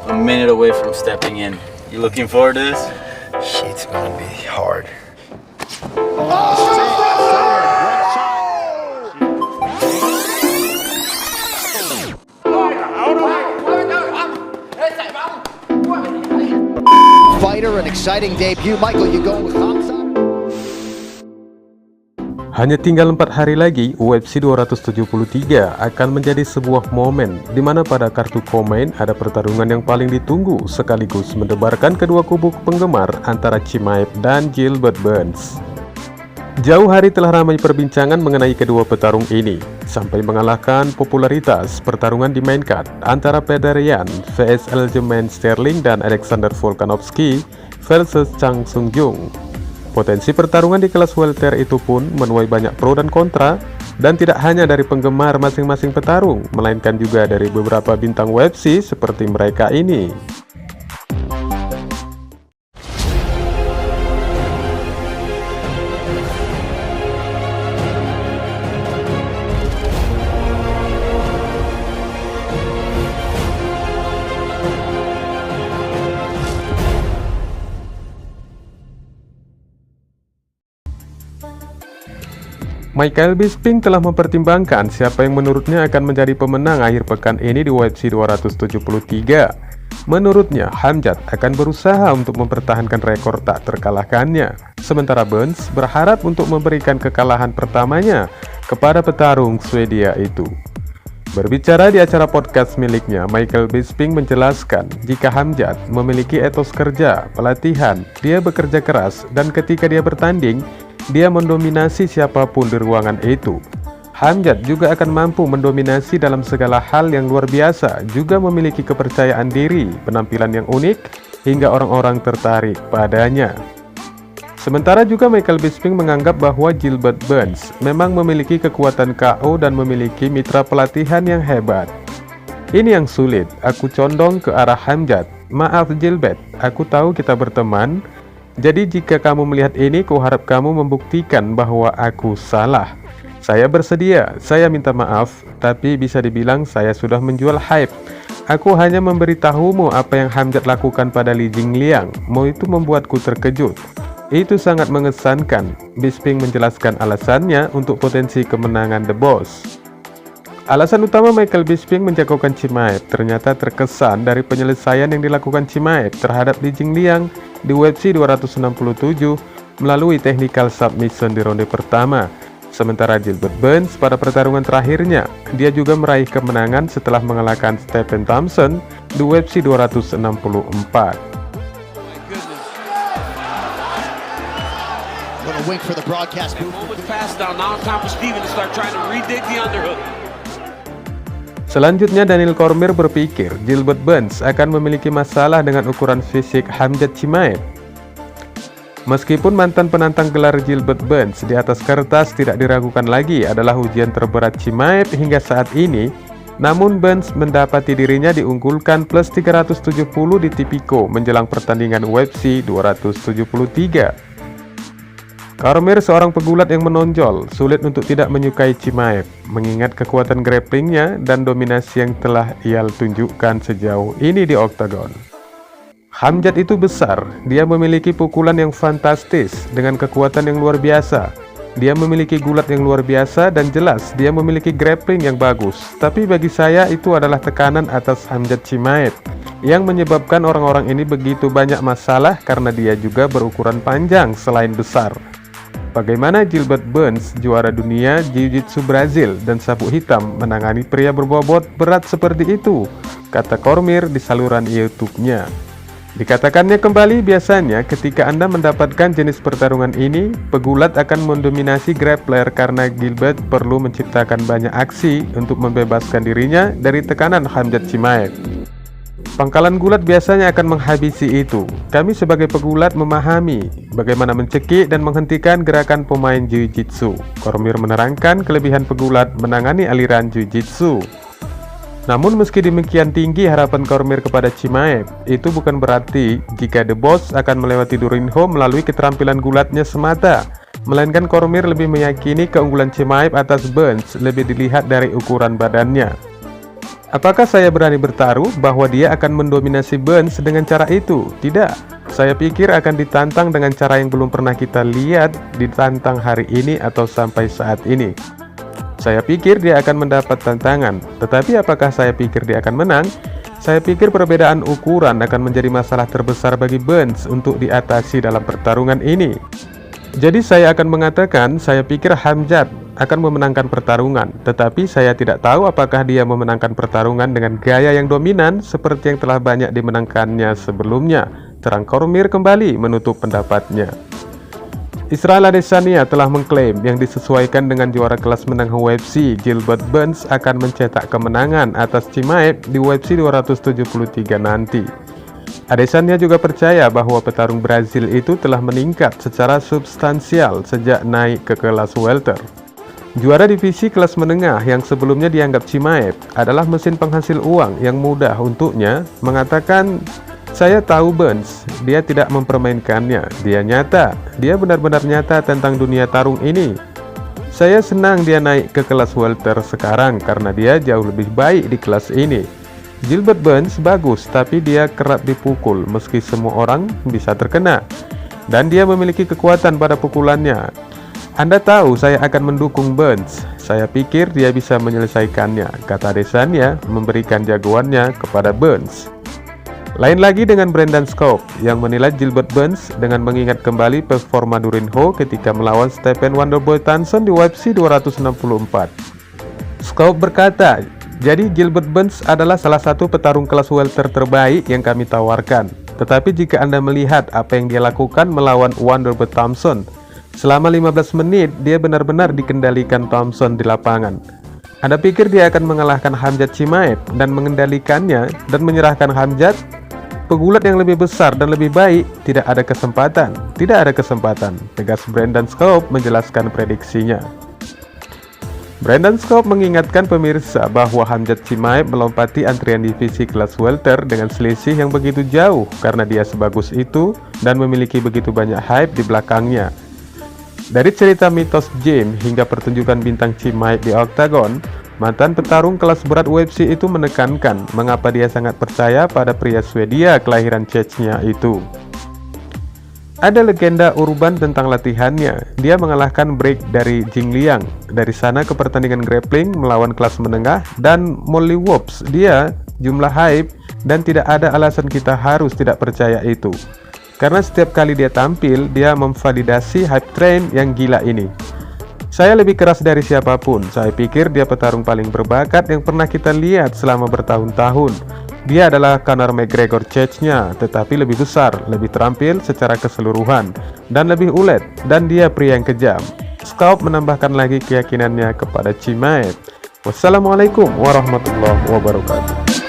a minute away from stepping in. You looking forward to this? Shit's gonna be hard. Fighter, an exciting debut. Michael, you going with KHAMZAT? Hanya tinggal 4 hari lagi, UFC 273 akan menjadi sebuah momen di mana pada kartu komen ada pertarungan yang paling ditunggu sekaligus mendebarkan kedua kubu penggemar antara Chimaev dan Gilbert. Jauh hari telah ramai perbincangan mengenai kedua petarung ini, sampai mengalahkan popularitas pertarungan di main card antara Pedestrian vs Aljamain Sterling dan Alexander Volkanovski versus Chang Sung Jung. Potensi pertarungan di kelas welter itu pun menuai banyak pro dan kontra, dan tidak hanya dari penggemar masing-masing petarung, melainkan juga dari beberapa bintang UFC seperti mereka ini. Michael Bisping telah mempertimbangkan siapa yang menurutnya akan menjadi pemenang akhir pekan ini di UFC 273. Menurutnya, KHAMZAT akan berusaha untuk mempertahankan rekor tak terkalahkannya, sementara Burns berharap untuk memberikan kekalahan pertamanya kepada petarung Swedia itu. Berbicara di acara podcast miliknya, Michael Bisping menjelaskan jika KHAMZAT memiliki etos kerja, pelatihan, dia bekerja keras, dan ketika dia bertanding, dia mendominasi siapapun di ruangan itu. KHAMZAT juga akan mampu mendominasi dalam segala hal yang luar biasa, juga memiliki kepercayaan diri, penampilan yang unik, hingga orang-orang tertarik padanya. Sementara juga Michael Bisping menganggap bahwa Gilbert memang memiliki kekuatan KO dan memiliki mitra pelatihan yang hebat. Ini yang sulit, aku condong ke arah KHAMZAT. Maaf Gilbert, aku tahu kita berteman. Jadi jika kamu melihat ini, kuharap kamu membuktikan bahwa aku salah. Saya bersedia, saya minta maaf, tapi bisa dibilang saya sudah menjual hype. Aku hanya memberitahumu apa yang KHAMZAT lakukan pada Li Jingliang. Mau itu membuatku terkejut. Itu sangat mengesankan. Bisping menjelaskan alasannya untuk potensi kemenangan The Boss. Alasan utama Michael Bisping menjagokan Chimaev ternyata terkesan dari penyelesaian yang dilakukan Chimaev terhadap Li Jingliang di UFC 267 melalui technical submission di ronde pertama. Sementara Gilbert pada pertarungan terakhirnya, dia juga meraih kemenangan setelah mengalahkan Stephen Thompson di UFC 264. Selanjutnya Daniel Cormier berpikir Gilbert akan memiliki masalah dengan ukuran fisik KHAMZAT Chimaev. Meskipun mantan penantang gelar Gilbert di atas kertas tidak diragukan lagi adalah ujian terberat Chimaev hingga saat ini, namun mendapati dirinya diunggulkan plus 370 di Tipico menjelang pertandingan UFC 273. Cormier seorang pegulat yang menonjol, sulit untuk tidak menyukai Chimaev, mengingat kekuatan grapplingnya dan dominasi yang telah ia tunjukkan sejauh ini di oktagon. KHAMZAT itu besar, dia memiliki pukulan yang fantastis dengan kekuatan yang luar biasa. Dia memiliki gulat yang luar biasa dan jelas dia memiliki grappling yang bagus. Tapi bagi saya itu adalah tekanan atas KHAMZAT Chimaev yang menyebabkan orang-orang ini begitu banyak masalah karena dia juga berukuran panjang selain besar. Bagaimana Gilbert juara dunia Jiu-Jitsu Brazil dan sabuk hitam menangani pria berbobot berat seperti itu, kata Cormier di saluran YouTube-nya. Dikatakannya kembali, biasanya ketika Anda mendapatkan jenis pertarungan ini, pegulat akan mendominasi grappler karena Gilbert perlu menciptakan banyak aksi untuk membebaskan dirinya dari tekanan KHAMZAT Chimaev. Pangkalan gulat biasanya akan menghabisi itu. Kami sebagai pegulat memahami bagaimana mencekik dan menghentikan gerakan pemain Jiu-Jitsu. Cormier menerangkan kelebihan pegulat menangani aliran Jiu-Jitsu. Namun meski demikian tinggi harapan Cormier kepada Chimaev, itu bukan berarti jika The Boss akan melewati Durinho melalui keterampilan gulatnya semata, melainkan Cormier lebih meyakini keunggulan Chimaev atas lebih dilihat dari ukuran badannya. Apakah saya berani bertaruh bahwa dia akan mendominasi Burns dengan cara itu? Tidak. Saya pikir akan ditantang dengan cara yang belum pernah kita lihat ditantang hari ini atau sampai saat ini. Saya pikir dia akan mendapat tantangan, tetapi apakah saya pikir dia akan menang? Saya pikir perbedaan ukuran akan menjadi masalah terbesar bagi Burns untuk diatasi dalam pertarungan ini. Jadi saya akan mengatakan, saya pikir Khamzat akan memenangkan pertarungan, tetapi saya tidak tahu apakah dia memenangkan pertarungan dengan gaya yang dominan seperti yang telah banyak dimenangkannya sebelumnya. Terang Kormir kembali menutup pendapatnya. Israel Adesanya telah mengklaim yang disesuaikan dengan juara kelas menang UFC, Gilbert Burns akan mencetak kemenangan atas Chimaev di UFC 273 nanti. Adesanya juga percaya bahwa petarung Brazil itu telah meningkat secara substansial sejak naik ke kelas welter. Juara divisi kelas menengah yang sebelumnya dianggap Chimaev adalah mesin penghasil uang yang mudah untuknya, mengatakan, "Saya tahu Burns, dia tidak mempermainkannya, dia nyata, dia benar-benar nyata tentang dunia tarung ini. Saya senang dia naik ke kelas welter sekarang karena dia jauh lebih baik di kelas ini. Gilbert Burns bagus, tapi dia kerap dipukul meski semua orang bisa terkena. Dan dia memiliki kekuatan pada pukulannya. Anda tahu saya akan mendukung Burns. Saya pikir dia bisa menyelesaikannya," kata Adesanya memberikan jagoannya kepada Burns. Lain lagi dengan Brandon Scope yang menilai Gilbert Burns dengan mengingat kembali performa Durinho ketika melawan Stephen Wonderboy Thompson di UFC 264. Scope berkata, "Jadi Gilbert Burns adalah salah satu petarung kelas welter terbaik yang kami tawarkan. Tetapi jika Anda melihat apa yang dia lakukan melawan Wonderboy Thompson, selama 15 menit dia benar-benar dikendalikan Thompson di lapangan. Anda pikir dia akan mengalahkan Khamzat Chimaev dan mengendalikannya dan menyerahkan Khamzat? Pegulat yang lebih besar dan lebih baik, tidak ada kesempatan. Tidak ada kesempatan," tegas Brandon Scope menjelaskan prediksinya. Brandon Scope mengingatkan pemirsa bahwa Khamzat Chimaev melompati antrian divisi kelas welter dengan selisih yang begitu jauh karena dia sebagus itu dan memiliki begitu banyak hype di belakangnya. Dari cerita mitos gym hingga pertunjukan bintang Chimaev di Octagon, mantan petarung kelas berat UFC itu menekankan mengapa dia sangat percaya pada pria Swedia kelahiran Chechnya itu. Ada legenda urban tentang latihannya. Dia mengalahkan break dari Jingliang. Dari sana ke pertandingan grappling melawan kelas menengah dan Molly Wops. Dia jumlah hype dan tidak ada alasan kita harus tidak percaya itu. Karena setiap kali dia tampil, dia memvalidasi hype train yang gila ini. Saya lebih keras dari siapapun. Saya pikir dia petarung paling berbakat yang pernah kita lihat selama bertahun-tahun. Dia adalah Conor McGregor Chechnya, tetapi lebih besar, lebih terampil secara keseluruhan, dan lebih ulet, dan dia pria yang kejam. Scope menambahkan lagi keyakinannya kepada Chimaev. Wassalamualaikum warahmatullahi wabarakatuh.